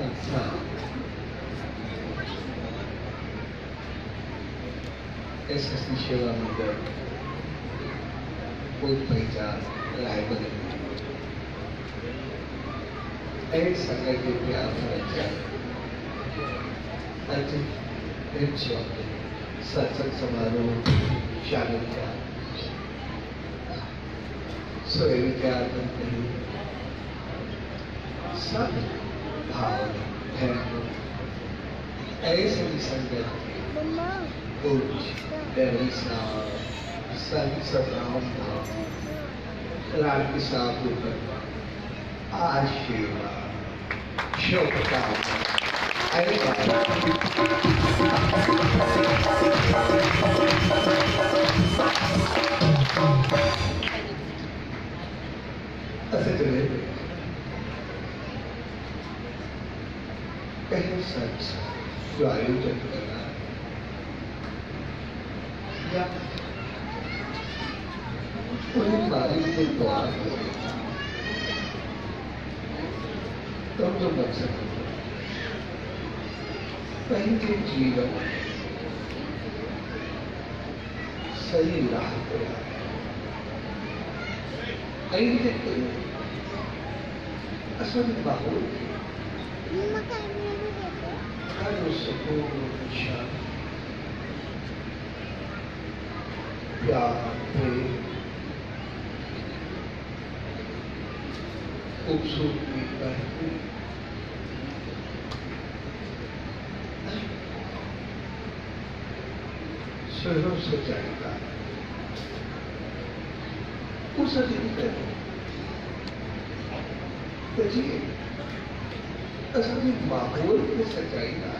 हाँ, एसएससी सेवा मंडल कोई पहचान रायबरेली एक संगत के प्यार फरचा अच्छे सत्संग समारोह शामिल किया सोए विचार नहीं सब भाव है ऐसे ही संगत कुछ दरिसा संत सदाम राम के साथ ऊपर आशीर्वाद शोभता अरे चले कहीं सच जो आयोजन करना या उन्हें मालिक के द्वार तब जो मकसद कहीं के जीवन सही राह पर कहीं के असल माहौल हर सुकून शांति प्यार प्रेम खूबसूरती बेहतरीन शहरों से जाएगा उस अधिकार जी असली माहौल की सच्चाई ना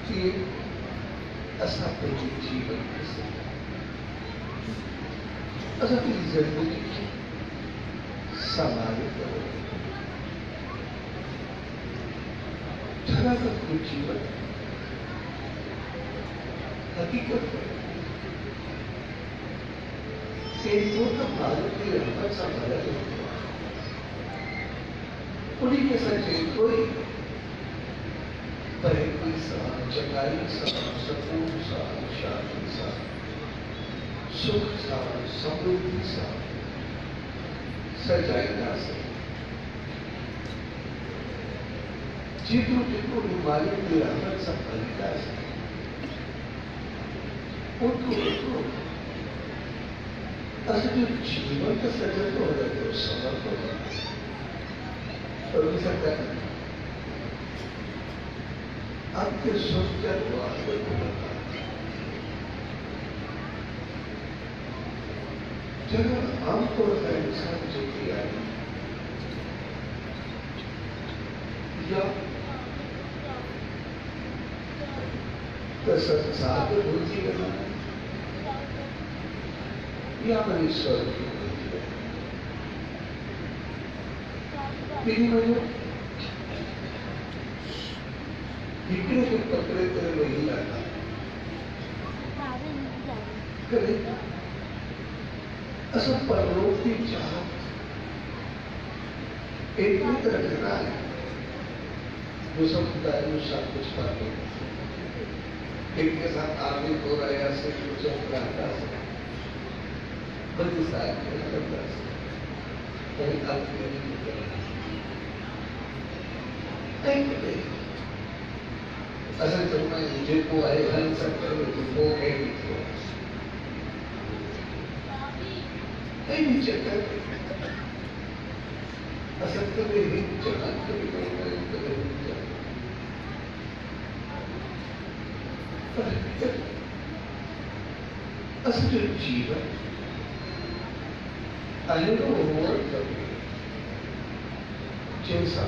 कि असली जीवन की असली जिंदगी सामाजिक धरागत कुछ जीवन हकीकत भारत की रहमत सा भरा उन्हीं के सच्चे कोई बहकी सा चंगाई सा सुकून सा शांति सा सुख सा समृद्धि सा सजाई ना सके जितनों जितनों बीमारी की रहमत सा भरी ना सके उनको असली जीवन का सजन हो रहा है समर्पण और हो सकता है आपके सोचकर को आपको बता जब आपको इंसान जो किया है या तो संसार में भूलती करना या पर ईश्वर की इकडे जो पकड़े तेरे वही लाना करे असं परलोकी चाहत एक ही रखना है जो समुदाय में सब कुछ पाते एक के साथ आगे हो रहा से जो प्रार्थना से बड़ी सारी करता से कहीं आगे नहीं करना असल तो मैं मुझे को आए हल सकते हो तो वो कह नहीं चक्कर असल तो मेरी जगह असल जीवन अनुभव जैसा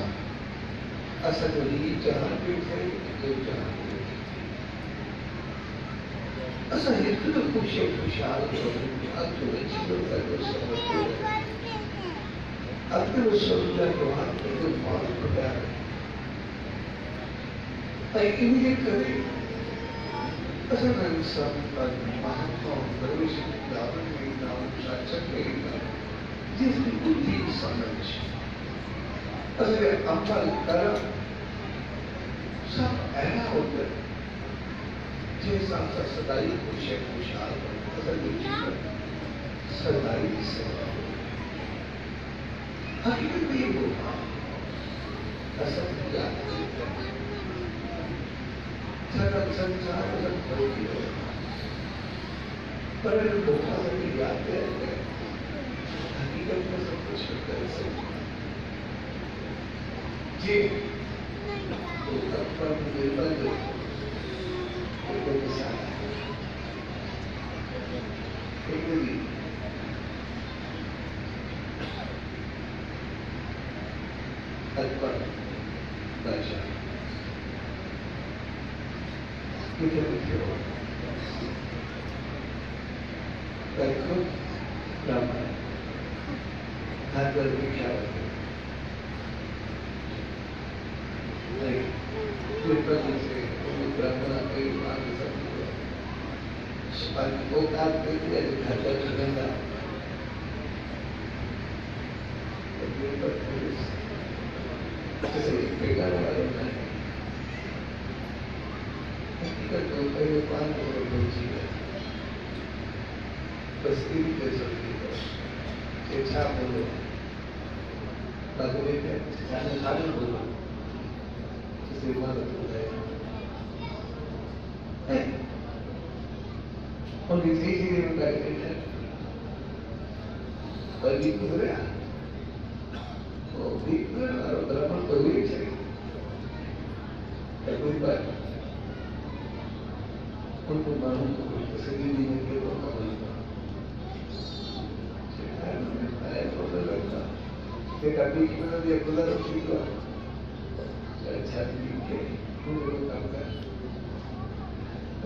असल ही जहां पे थे तो जहां असल इतना खुशहाल जीवन का जो समझ अगर सुंदर वहां पे जो मान प्रकार है इनके करे असल इंसान का महात्मा प्रवेश नाम शासक जिसकी बुद्धि समझ अरे अमल कर्म सब ऐसा होता है जे सांसा सदाई खुश है खुशहाल असल जीवन सदाई सेवा हकीकत में ये बोला असल ज्ञान सकल संसार अलग होती है पर धोखा से याद है हकीकत में सब कुछ होता है जी तो तब पर निर्बल एक साथ एक दिन अकबर बादशाह कितने लिखे हो खुद ब्राह्मण हाथ पर भिक्षा ब्राह्मण कई मांग सकते वो काम करते हैं घर पर सुगंधा जैसे बेकार वाला हकीकत तो कई 5 करोड़ लोग जीवे बस एक कैसे अच्छा बोलो भगवे के जाने सारे बोलो जिसे इमारत हो जाए और किसी चीज में कहते हैं पर भी गुजरे वो भी और ब्राह्मण को भी चाहिए कोई बात उनको मालूम तो कोई तस्वीर भी नहीं के वो कमल एक अभी की मतलब ये खुला तो ठीक हुआ अच्छा ठीक है पूरे काम कर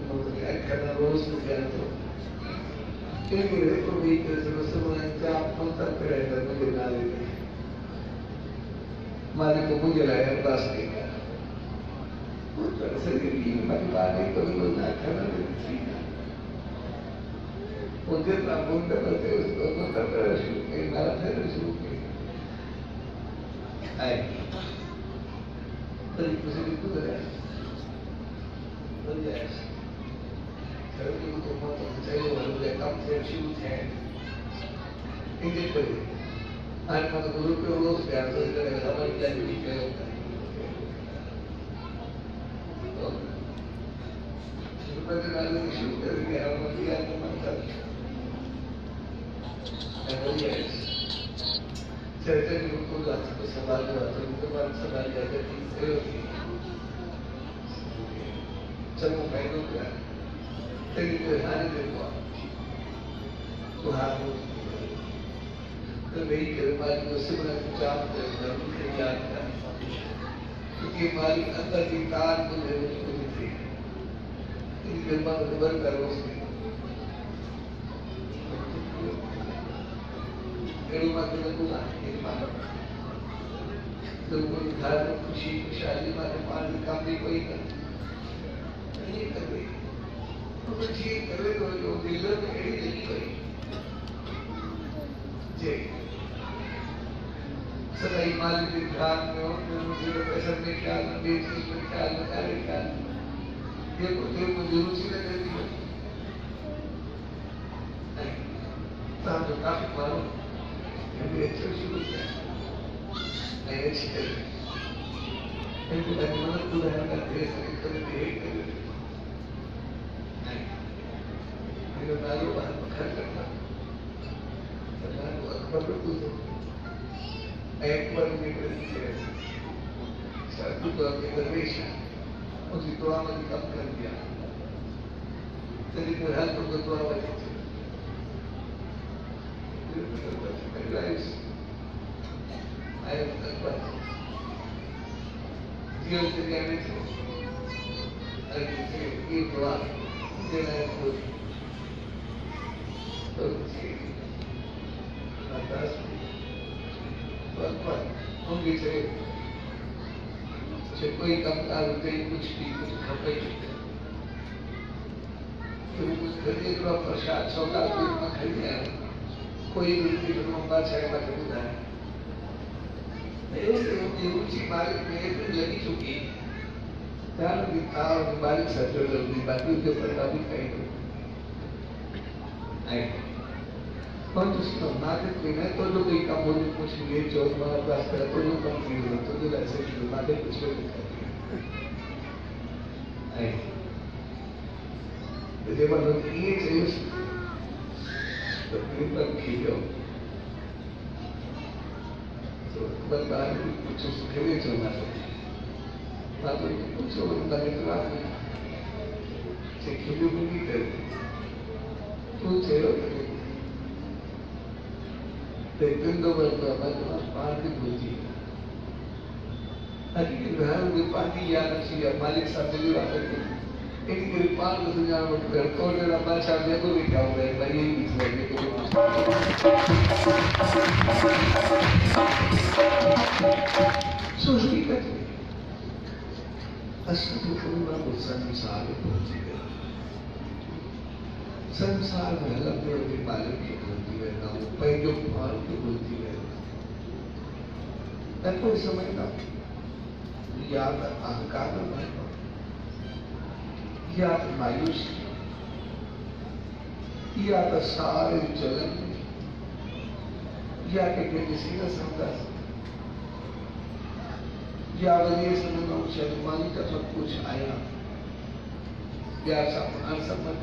तो क्या करना रोज से क्या तो एक मेरे को भी कैसे मुसलमान क्या आप तक करे तो मुझे ना लेते मारे को मुझे लाया पास नहीं गया वो तरह से की मत बात कभी लोग ना करना नहीं मुझे ना बोलते रहते उसको तो करते रहे शुरू के मारा थे शुरू के आए तरी कुछ भी कुछ है बन जाए सर्दी को मत चाहिए वाले कम से शुरू थे इनके कोई आज मत गुरु के रोज प्यार तो इधर हमारी जान भी क्या होता है तो शुरू करने वाले शुरू करेंगे हम दिया तो मन कर चर्चा की उनको सवाल उनके बाद सवाल जाकर चलो पहले क्या तेरी कोई हानि देखो तो हाँ तो नहीं करे मालिक उससे बना चाप धर्म से याद कर क्योंकि मालिक अंदर की तार को है उसको नहीं थी इसलिए मन खबर करो उसमें मेरी माँ को लगूंगा मेरी माँ तो कोई घर में खुशी खुशहाली मारे मान काम भी कोई कर नहीं कर रही तो कुछ ये करे तो जो दिल में एड़ी नहीं करी जे सदाई मालिक के ध्यान में हो तो मुझे पैसा में ख्याल में बेचीज में ख्याल में कार्य ख्याल ये मुझे रुचि लगती है तो हम तो काफी मालूम ये अच्छा शुरू किया नहीं अच्छी करी इनको मन को रहना करते हैं कभी एक कभी नहीं मेरे नालों बाहर पकड़ करना सरकार को अकबर को कुछ एक बार निकल के साधु को अपने दरवेश उसकी दुआ में कम कर दिया तेरी हाथ को दुआ बची I am Akbar. Deal with everything. I can say, give love. Then I am good. So, see, that's Akbar. Only say, जब कोई कम का होते ही कुछ भी कुछ खपे तो कुछ खरीदे तो प्रसाद सौगात में खरीदे कोई भी मंगा छाया का खरीदा है ये ये ऊंची मालिक में एक दिन लगी चुकी त्यार भी था और मालिक सचो जल्दी बाकी के पता भी कहीं नहीं आई पण उसको मालिक ने तो जो कोई काम होने कुछ ये जो हमारा पास करे तो जो कम की हो तो जो ऐसे की मालिक कुछ भी नहीं आई तो जब हम ये चीज तो फिर पर खींचो तो बार कुछ सुखेले चलना चाहिए बात तो कुछ होता है तो आप खींचो भी नहीं करते तो चलो देखते तो बरता है पार की बोलती है हकीकत घर में पार्टी याद अच्छी है मालिक साहब ने भी बात की एक कृपाल को सुझाव कर तो मेरा बादशाह ने को भी क्या हुआ है भाई यही बीच में सो हकीकत में असल में पूरा संसार पहुंची गया संसार में अलग अलग मालिक की बोलती है ना पैदो पाल की बोलती है मैं कोई समझता या तो अहंकार में या तो मायूस या तो सारे जलन या के किसी का समझा या वजह समझना शर्मानी का सब कुछ आया या समझ ना समझ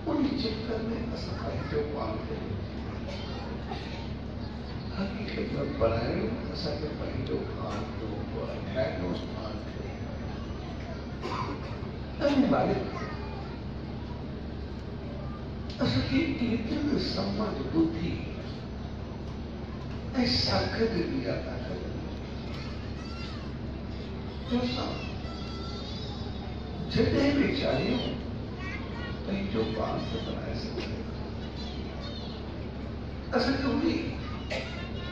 उन्हीं चक्कर में असफाई जो पालते हकीकत में बनाए ऐसा के पहले खान तो है नो स्थान मालिक असं की इतने सम्मान बुद्धि ऐसा कर दिया था जितने भी चाहिए कहीं जो बात से बनाए सकते असल तो भी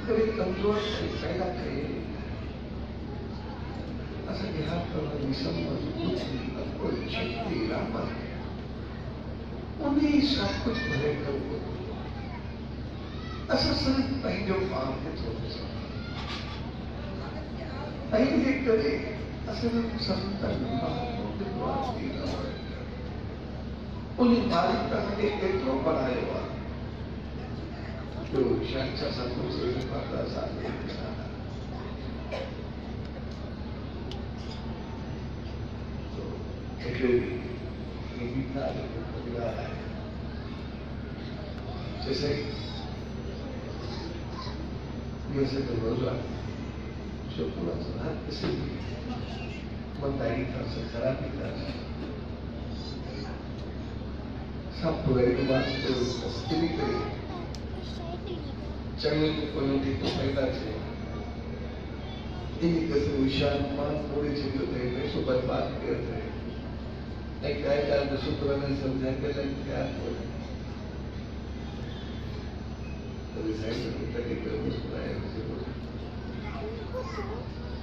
कभी कमजोर पैदा करे असल के हाथ पर विषम मजबूत कोई शक्ति रामा उन्हीं सब कुछ भले करो असल सिर्फ पहले काम के थोड़े से पहले करे असल संतन उन्हीं मालिक का हमें एक बनाए हुआ जो शंकर संतों से पाता साथ तो ये भी है जैसे तो रोजा जो पूरा सुधार किसी भी मंदाई का से खराबी का सब पूरे बात को स्थिति करे चंगे को कोई तो फायदा है इन्हीं कैसे विशाल मान पूरे चीजों थे वैसे बर्बाद करते हैं एक गाय का सूत्र में समझा के लग क्या बोले तो साइड में कटे कर मुस्कुराए उसे बोले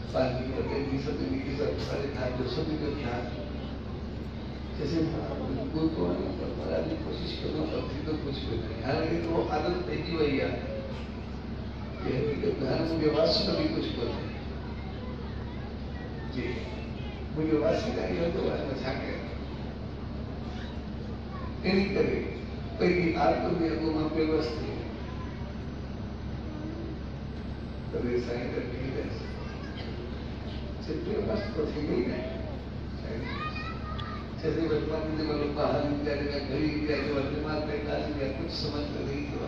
पानी करके सब की सब सारे खाद जो सभी का ख्याल जैसे कोई को मरा की कोशिश करना पड़ती तो कुछ भी नहीं हालांकि तो आदत नहीं हुई है घर मुझे वासी का भी कुछ बोलते जी मुझे वासी का ही तो मजा के नहीं करे पहली आदत में वो वहां पे वस्ती तभी साइन करके ही रहे सिर्फ बस तो ठीक ही नहीं जैसे वर्तमान में जब लोग बाहर निकले या घड़ी या जो वर्तमान में काज या कुछ समझ कर नहीं हुआ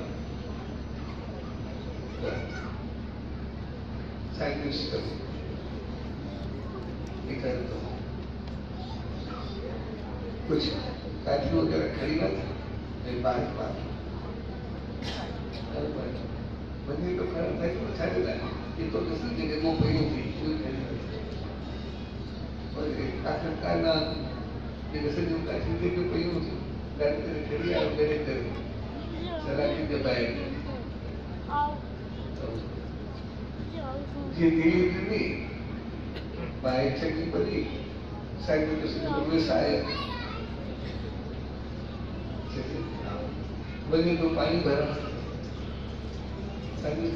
साइंटिस्ट कर निकल तो कुछ काठी वगैरह खरीदा था मेरे बाहर बात मंदिर तो खड़ा था तो अच्छा देता है ये तो किसी जगह वो पड़ी होती और आखिर का ना ये जैसे जो काठी के पड़ी होती गाड़ी तेरे खड़ी और मेरे कर चला के जब आएगी ये धीरे बाइक चलनी पड़ी साइड में किसी को पुलिस आए बने तो पानी भरा सारी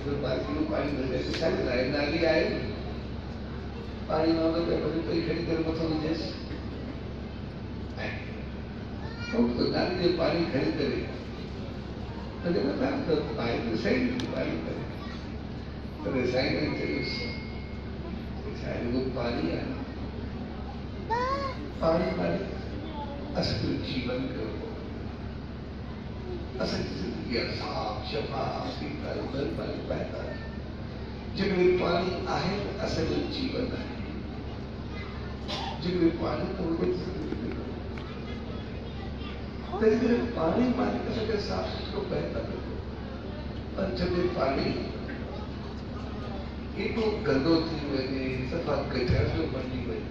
तो बाकी पानी भर जाए सारी लाए नाली आए पानी ना हो तो कोई खड़ी कर मत हो जैसे तो नाली में पानी खड़ी करे तो जब मैं तो पानी तो सही नहीं पानी करे तो रसायन नहीं चाहिए शायद वो पानी है पानी पानी असल जीवन करो असल जिंदगी साफ शफाफ शीतल निर्मल बहता जिगरे पानी आहे असल जीवन है जिगरे पानी तो जिगरे पानी माने कसं साफ सुथरो बहता पर जिगरे पानी एॾो गंदो थी वञे सफ़ा कचरो बणिजी वञे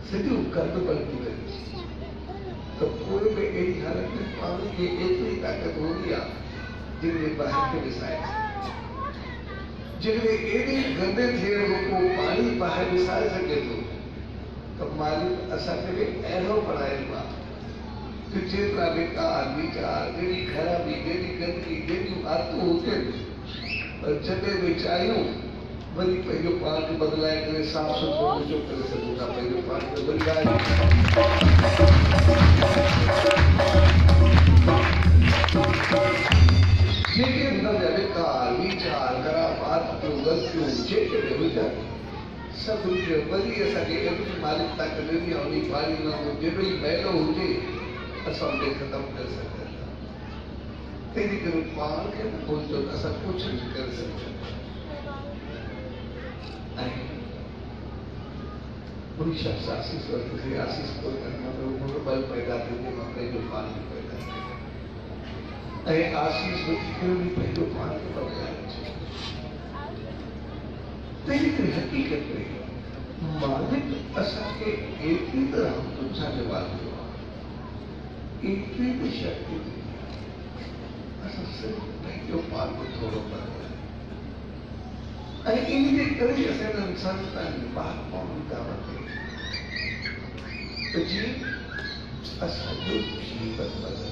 सॼो गंद बणिजी वञे तो पूरे में अहिड़ी हालत में पानी खे एतिरी ताक़त हूंदी आहे जिगरे ॿाहिरि खे विसाए जिगरे एॾे गंदे थियण खां पोइ पाणी ॿाहिरि विसाए सघे थो त मालिक असांखे बि अहिड़ो बणायो आहे कि जेतिरा बेकार वीचार जहिड़ी ख़राबी जहिड़ी गंदगी जहिड़ियूं आदतूं हुजनि पर जॾहिं बि चाहियूं वरी पंहिंजो पाण खे बदिलाए करे साफ़ सुथरो मुंहिंजो करे सघूं था पंहिंजो पाण खे बदिलाए जेके अंदरि जा बेकार वीचार ख़राब आदतूं ग़लतियूं जेके बि हुजनि सभु वरी असांखे एतिरी मालिक ताक़त ॾिनी आहे उन पाणी में जेतिरो ई मैलो हुजे असां उनखे ख़तमु करे सघूं था तंहिंजे करे पाण खे न भुलिजो असां कुझु बि करे सघूं कोई शख्स आशीष वक्त से आशीष को करना तो वो बल पैदा करके अपने जो पानी पैदा करे आशीष वक्त के भी पहले पानी पैदा तेरी की हकीकत में मालिक असा के एक ही तरह हम सारे वाले एक ही शक्ति असा सिर्फ पहले पानी थोड़ा पर इनके करे असें इंसान ताईं बात पहुंच दावत तो जी असांजो जीवन बदल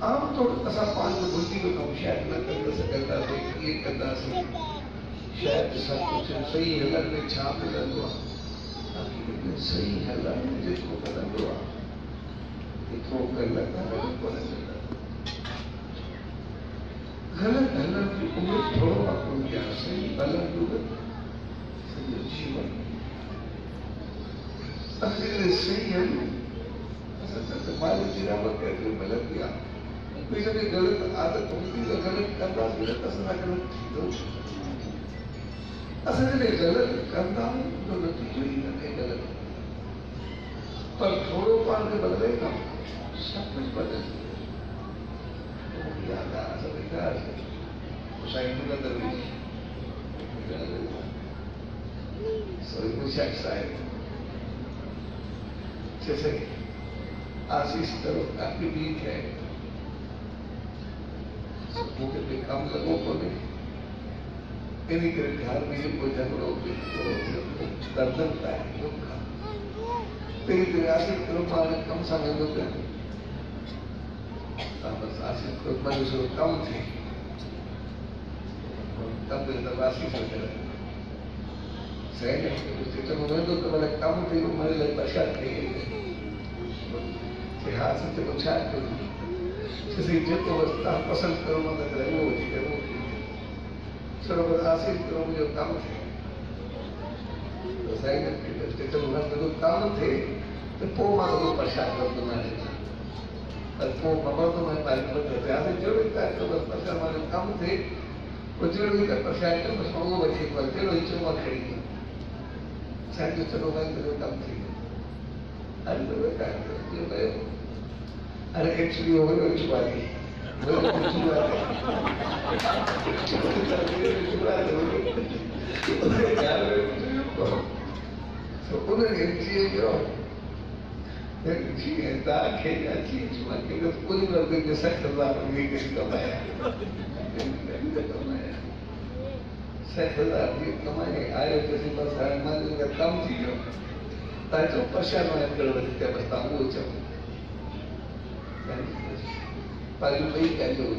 आमतौर असां पाण खे भुलिजी वियो कमु शायदि न करे सघंदासीं कीअं कंदासीं शायदि सभु कुझु सही हलण में छा मिलंदो आहे सही हलण में जेको मिलंदो आहे एतिरो ग़लति हलण कोन मिलंदो गलत हलण की उम्र थोड़ो आहे सही हलण जो सॼो जीवन असां सही हलूं असां मालिक जी रहमत केतिरी मिलंदी आहे कोई जॾहिं ग़लति आदत हूंदी त ग़लति कंदासीं त असां सां ग़लति थींदो असां जॾहिं ग़लति कंदा आहियूं त नतीजो ई न थिए ग़लति पर थोरो पाण खे बदिले था सभु कुझु बदिले याद आ सकता है उसाइन का दरवेश सोई मुझे शायद जैसे आशीष करो आपकी बीत है सबको के काम लगो को नहीं इन्हीं के घर में को झगड़ो दर्दनता है तेरी तेरी आशीष करो पाने कम समय लो क्या बस आशीष को मनुष्य कम थे तब तक आशीष वगैरह सही नहीं तो मुझे तो मैंने कम थे वो मेरे लिए बचा थे कि हाथ से तो छाड़ कर जैसे जितना वस्ता पसंद करो मतलब करे वो जी करो चलो बस आशीष करो मुझे कम थे तो सही नहीं तो चलो मुझे कम थे तो पो मानो तो प्रसाद कर दो मैंने को बाबा तो मैं पानी पर करते आते जो भी था तो बस प्रसाद वाले कम थे वो जो भी का प्रसाद तो बस वो बच्चे को चलो इसे मत करिए शायद जो चलो भाई तो कम थे अरे तो बेटा ये भाई अरे एक्चुअली हो गई कुछ बात वो कुछ बात तो उन्हें एक्चुअली जो जी दा खेला जी cuma kita pun berarti bisa kelar ini kita bayar. Saya kelar di kemana? Ayo jadi pasal mana juga kamu sih jo. Tapi pasal mana kalau kita bertamu jauh. Paling baik kan jo.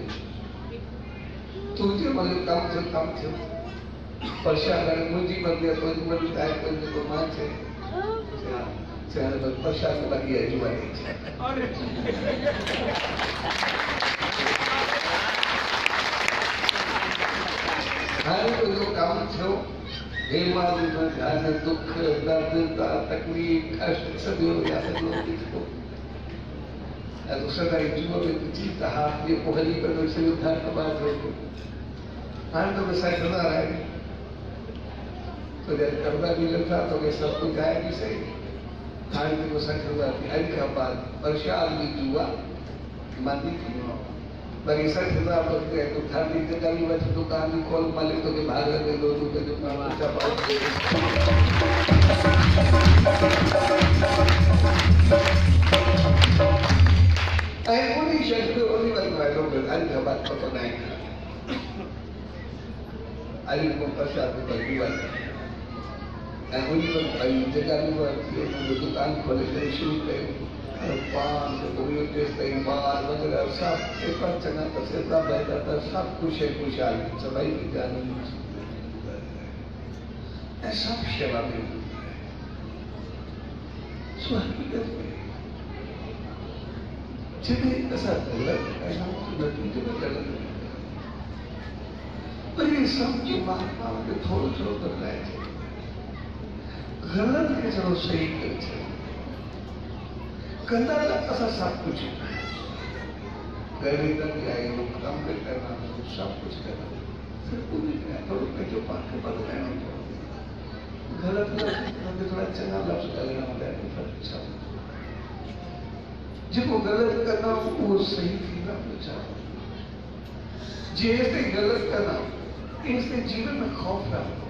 बोले काम छे परेशान करे मुझी मध्य तो मन काय कोई को मान छे चाहे तो परेशान लगी है जुवानी छे अरे हाल तो जो काम छो बीमारी में ध्यान दुख दर्द तकलीफ कष्ट सब या सब इसको दूसरा का जीवन में कुछ कहा ये पोहली पर वैसे उद्धार का बात हो हाँ तो वैसा करना रहा है तो जब करना भी लगता तो वे सब कुछ आया भी सही हाँ तो वैसा करना आई का बात परेशान भी जुआ मानी थी पर ऐसा करना पड़ता है तो खाली जगह भी वैसे दुकान भी खोल मालिक तो के भाग लगे दो रुपए दुकान अच्छा पाओ उन्हीं शब्द उन्हीं वालों को आज का बात पता नहीं आज को प्रसाद को जीवन उन्हीं को जगह में वो दुकान खोले थे शुरू करे पान तो वो टेस्ट है माल वगैरह सब एक बार चना तो सेता बैठा था सब कुछ है खुशहाल सबाई की जाने ऐसा सेवा में स्वाभाविक जिन्हें ऐसा गलत ऐसा नतीजे में गलत पर ये सब जो महात्माओं के थोड़ा थोड़ा बदलाए थे गलत के चलो सही करते करना ऐसा सब कुछ गरीब तक आए लोग काम करना सब कुछ करना सिर्फ पूरी थोड़ा पे जो बात के बदलाना गलत थोड़ा चंगा लफ्ज करना होता है अच्छा जिसको गलत करना वो सही करना चाहो जैसे गलत करना इससे जीवन में खौफ रहा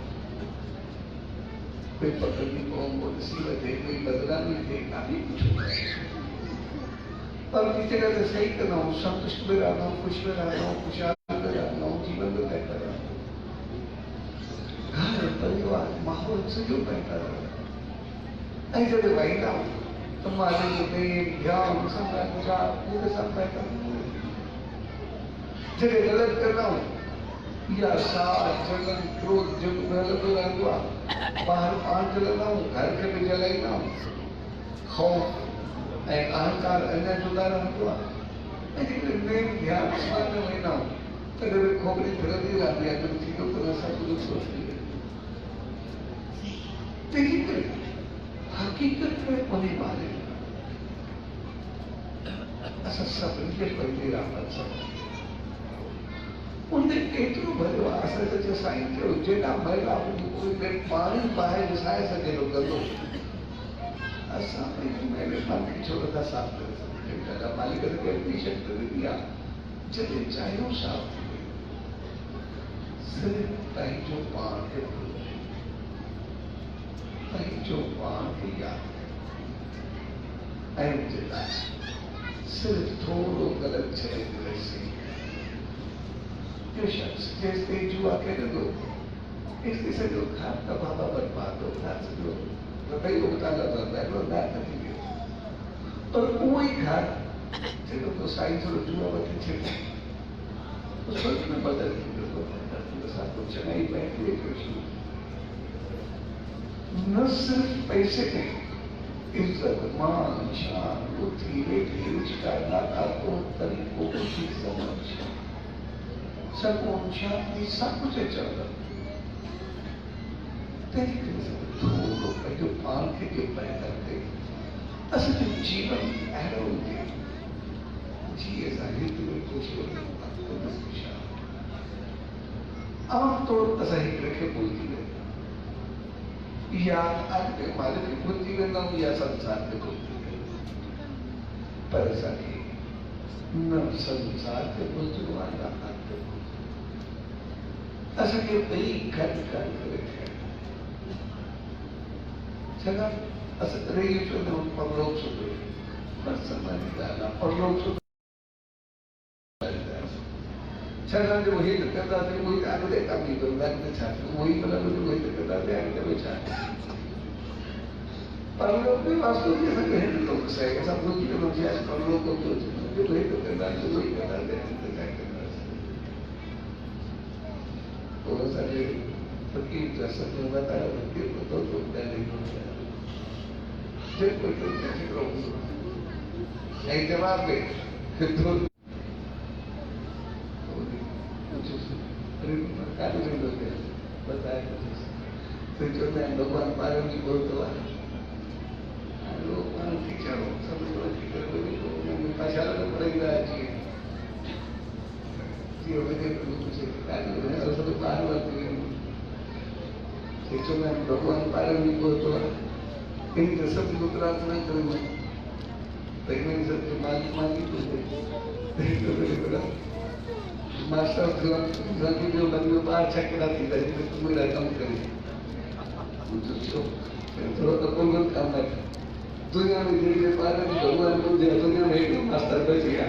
कोई पकड़नी को मुसीबत है कोई बदला नहीं थे काफी कुछ होता है पर किसी तरह से सही करना हूँ संतुष्ट में रहना हूँ खुश में रहना हूँ खुशहाल में रहना हूँ जीवन में बेहतर रहना हूँ घर परिवार माहौल से जो बेहतर रहना ऐसे तो भाई ना तुम्हारे ध्यान संचार पूरे सब बेहतर जगह गलत करना हूँ या साथ जलन क्रोध जब गलत हो रहा हुआ बाहर पान जलाना हूँ घर के भी जलाना हूँ खौफ अहंकार अन्य जुदा रहा हुआ लेकिन ध्यान समझने में ना हूँ अगर वे खोपड़ी फिर दी जाती है तो चीजों को ऐसा कुछ सोच लिया देखिए हकीकत में होने वाले ऐसा सब इनके बंदी रहा सब उनने केतरो भरो आश्रय जो साइन के जेना भरला कोई ने पानी बाहर घुसाए सके लोग गलो ऐसा नहीं मैंने मन की छोटा सा साफ कर सकते दादा मालिक ने अपनी शक्ति दे दिया जब चाहे साफ सिर्फ ताई जो पान के ताई जो पान की याद है जिला सिर्फ थोड़ो गलत चले से जो शख्स जैसे जुआ के दो इससे से जो खाद का बाबा बर्बाद हो खाद से जो कई उगता लगा है वो ना करेंगे और कोई खाद चलो तो साइंस और जुआ बच्चे छिड़के उस वक्त में बदल के साथ कुछ नहीं बैठे न सिर्फ पैसे के इज्जत मान शान बुद्धि बेटी रुचिका नाता तो तरीकों की समझ सकून शांति सब कुछ चल रहा जो पान के जो पैदा करते असल जो जीवन होंगे जिए जाहिर तुम्हें कुछ आमतौर पर सही रखे बोलती है या आपके मालिक की बुद्धि में ना या संसार के बुद्धि में पर ऐसा नहीं न संसार के बुद्धि वाला आपके ऐसा कि कई घर करे जगह असत रही तो परलोक सुधरे बस समझ जाना परलोक सुधरे छगन जो वही करता थे वही आगे देखा भी तो मैं छात्र वही मतलब जो वही करता थे आगे वो छात्र परलोक में वास्तव में ऐसा कहे तो लोग सही ऐसा बोल के लोग आज परलोक को तो जो वही तो करता है वही करता है थोड़ा सा फकीर जैसा जो बताया फकीर को तो पहले फिर कोई तो कैसे करूँगा नहीं जवाब दे तो काली नहीं बोलते बताया फिर जो मैं भगवान पारण जी बोलता लोग मानो टीचर हो सब लोग टीचर बोले पाछा पड़ेगा चाहिए भगवान पारण बोलतो इनके सब गुजरात में करेंगे लेकिन सबके मालिक मांगी मास्टर जल्दी जो बंदे बाहर छकड़ा थी तो तुम मेरा काम करें थोड़ा तो कौन काम है दुनिया में धीरे पालन भगवान को दुनिया में एक मास्टर बच गया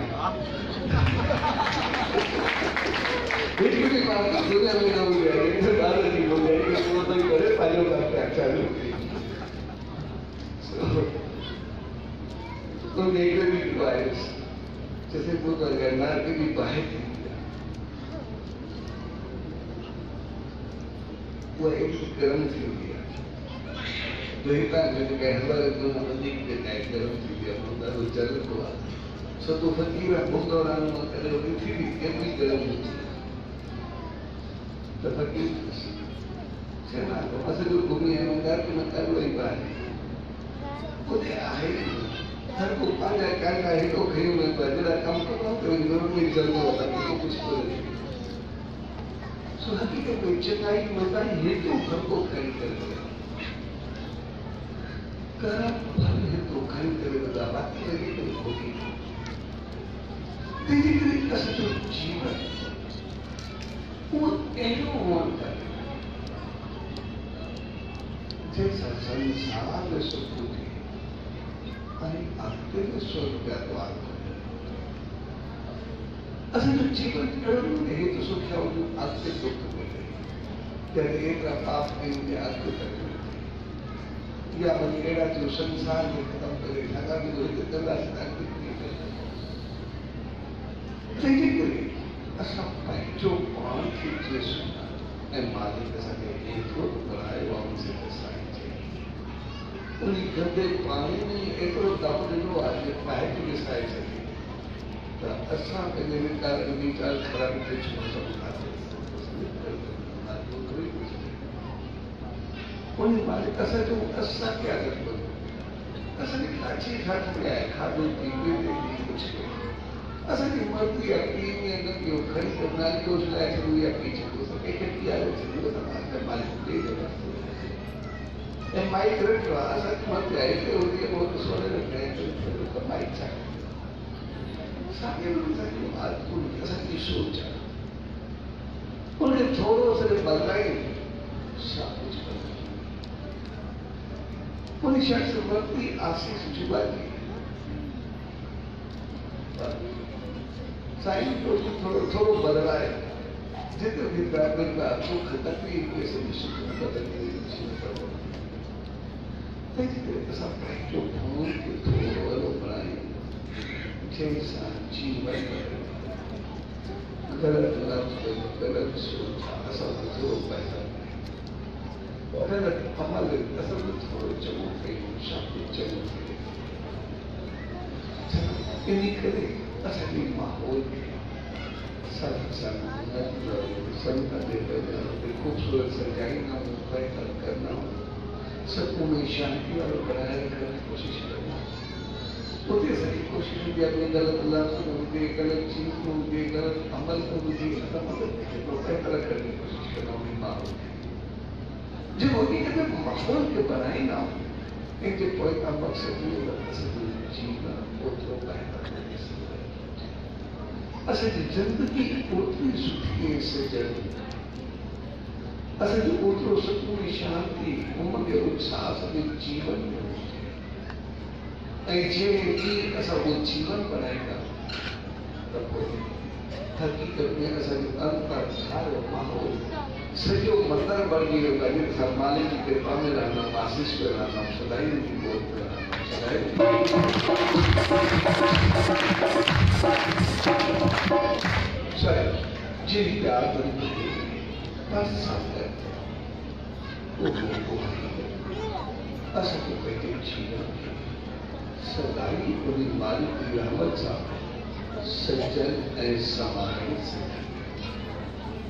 दुनिया में ना हो गया इनसे बाहर नहीं हो गया कि वो तो बड़े पालों का अच्छा तो नेगेटिव वायरस जैसे वो गन्नार के भी बाहर वो एक गर्म थी गया तो एक बार जब कहवा तो मंदिर के टाइप गर्म थी गया मुद्दा वो चल हुआ सो तो फकीर बहुत दौरान में करे होती थी कि भी गर्म होती तो फकीर से ना तो ऐसे जो घूमी है मंदिर के मतलब वही बात वो दे आहे हर को पाया क्या है तो खरी में बदला कम तो जरूर नहीं चलता होता तो कुछ तो सो हकीकत में चेताई होता है ये तो घर को खरीद कर भर है तो खरीद करेगा बाकी लगी तो होगी धीरे धीरे असली जीवन वो एनो होता है जैसा संसार में सुख होती आणि आपले स्वर्गाद्वार असं जीवन कळून हे तो सुखावून आजचे दुःख मिळते त्याने एक पाप घेऊन आजचे तक या मंदिरा जो संसार में खत्म करे लगा भी होते त्याला सांगितले तेजी करे असा जो पाणी जे सुना ए मालिक सके एक तो बनाए वाम से साइंचे उन्हीं गंदे पानी में एकरो दम दिनो आज पाए के साइंचे तो असा के कारण विचार खराब के छोड़ कोणी मालिक असा जो असा क्या करतो असं की खाची खात काय खादो पीवे देखी कुछ असं की मरती अपनी में न क्यों खरी करना को लाए तो या पीछे तो सब एक किया है तो तो मालिक दे देगा ए माइक रख रहा असं की मत जाए तो ये बहुत सोने लगते हैं तो माइक चाहिए सामने में बात को असं की सोच उन्हें थोड़ो से बदलाई सब कुछ उन्हें शख्स वक्ती आशीष जुबा की साइंस को थोड़ो बदला है जितने भी ब्राह्मण का सुख तकलीफ वैसे भी सुख बदलने ऐसा जो भूल के थोड़ो अलग बनाए जैसा जीवन गलत लफ्ज गलत सोच ऐसा जो पैदा गलत अमल असल में थोड़े चमो के शब्द चमो के इन्हीं करे असली माहौल खूबसूरत सजाई ना बेहतर करना सबको में शांति और बनाए रखने की कोशिश करना होती सारी कोशिश भी अपने गलत लफ्ज होते गलत चीज को होते गलत अमल को होते मतलब बेहतर करने की कोशिश करना अपनी माहौल जब हकीकत में माहौल के बनाए ना एक जो कोई का मकसद नहीं होता जीवन उतरो बेहतर असल जिंदगी उतनी सुखी से जल्दी असल उतरो सुकून शांति उमंग उत्साह से जीवन में असा वो जीवन बनाएगा तब हकीकत में असल अंतर सारे माहौल सजो मंदिर बढ़ गई होगा जिन सम्मानित की कृपा में रहना आशीष पे रहना सदाई की बोध पे रहना जी याद बस सामने असं कहते जीवन सदाई और मालिक की रहमत साहब सज्जन ऐसा माने से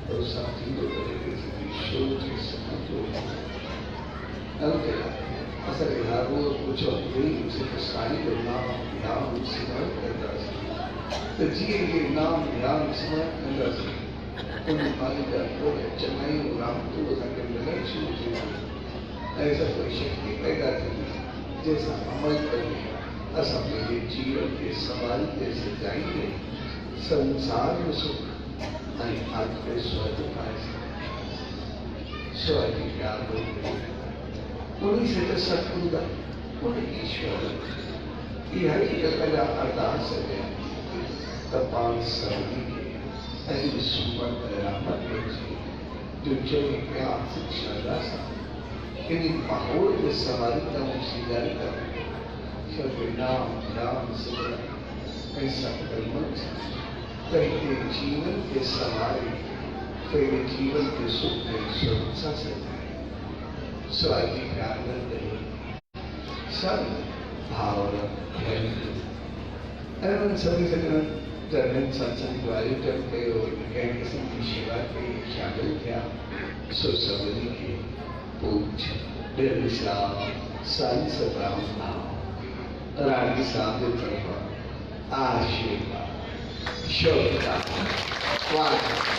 और साथी को तरीके से सोच समझो अलग असल इलाकों कुछ नहीं उसे सारी को नाम स्मरण करता है तो जी के नाम स्मरण करता है उन मालिक को चेन्नई राम तो उसके अंदर शुरू ऐसा कोई शक्ति पैदा थी जैसा अमल करने असमय जीवन के सवाल जैसे जाएंगे संसार में सुख आज के स्वर्ग पाए स्वर्ग ज्ञान होते उन्हीं से तो सत्पुरुदा उन्हीं ईश्वर यह कला अरदास है तपान सभी के ऐसे सुमन रामत जो जब ज्ञान शिक्षा दासा इन माहौल में सवारी का मुसीबत का सब नाम सिमरन ऐसा कलमत कहते जीवन के सवारी पहले जीवन के सुख में सुरक्षा से स्वाति का आनंद सब भावना एवं सभी सगन जन्म संसद को आयोजन के और किसी की सेवा के शामिल किया सो सभी के पूज निर्विश्राम संसदाम रागी साधु प्रभा आशीर्वाद शोभा स्वागत